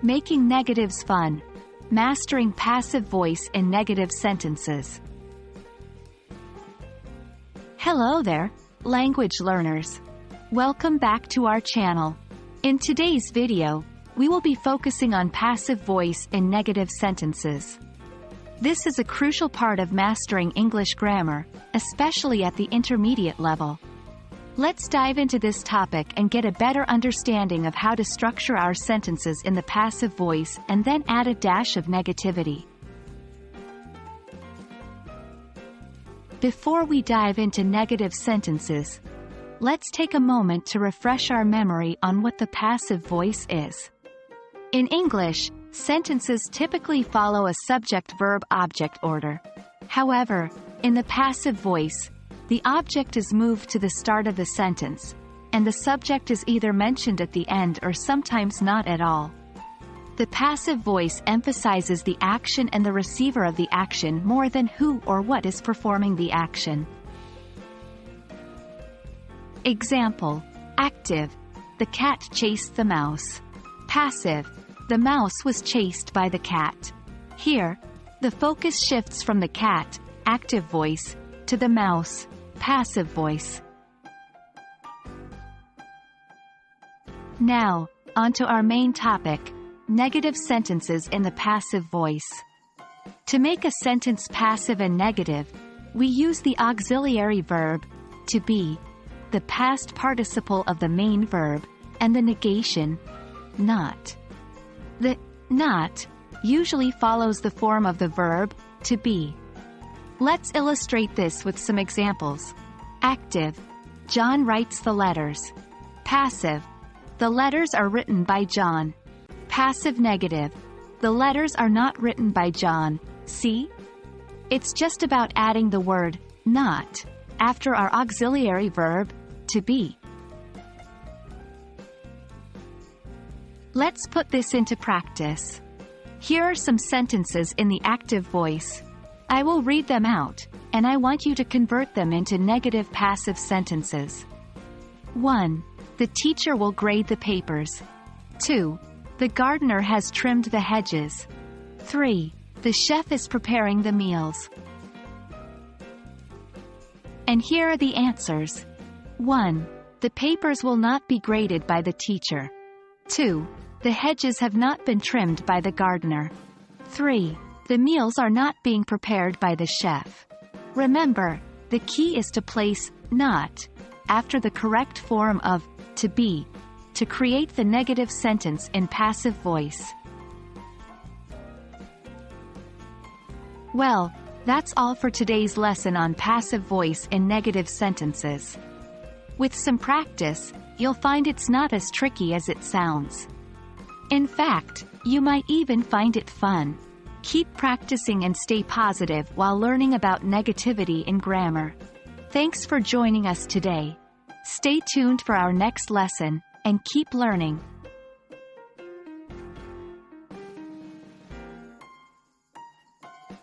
Making negatives fun. Mastering passive voice in negative sentences. Hello there, language learners. Welcome back to our channel. In today's video, we will be focusing on passive voice in negative sentences. This is a crucial part of mastering English grammar, especially at the intermediate level. Let's dive into this topic and get a better understanding of how to structure our sentences in the passive voice and then add a dash of negativity. Before we dive into negative sentences, let's take a moment to refresh our memory on what the passive voice is. In English, sentences typically follow a subject-verb-object order. However, in the passive voice, the object is moved to the start of the sentence, and the subject is either mentioned at the end or sometimes not at all. The passive voice emphasizes the action and the receiver of the action more than who or what is performing the action. Example: active, the cat chased the mouse. Passive, the mouse was chased by the cat. Here, the focus shifts from the cat, active voice, to the mouse, passive voice. Now, onto our main topic, negative sentences in the passive voice. To make a sentence passive and negative, we use the auxiliary verb, to be, the past participle of the main verb, and the negation, not. The not usually follows the form of the verb, to be. Let's illustrate this with some examples. Active, John writes the letters. Passive, the letters are written by John. Passive negative, the letters are not written by John. See? It's just about adding the word, not, after our auxiliary verb, to be. Let's put this into practice. Here are some sentences in the active voice. I will read them out, and I want you to convert them into negative passive sentences. 1. The teacher will grade the papers. 2. The gardener has trimmed the hedges. 3. The chef is preparing the meals. And here are the answers. 1. The papers will not be graded by the teacher. 2. The hedges have not been trimmed by the gardener. 3. The meals are not being prepared by the chef. Remember, the key is to place not after the correct form of to be to create the negative sentence in passive voice. Well, that's all for today's lesson on passive voice in negative sentences. With some practice, you'll find it's not as tricky as it sounds. In fact, you might even find it fun. Keep practicing and stay positive while learning about negativity in grammar. Thanks for joining us today. Stay tuned for our next lesson, and keep learning.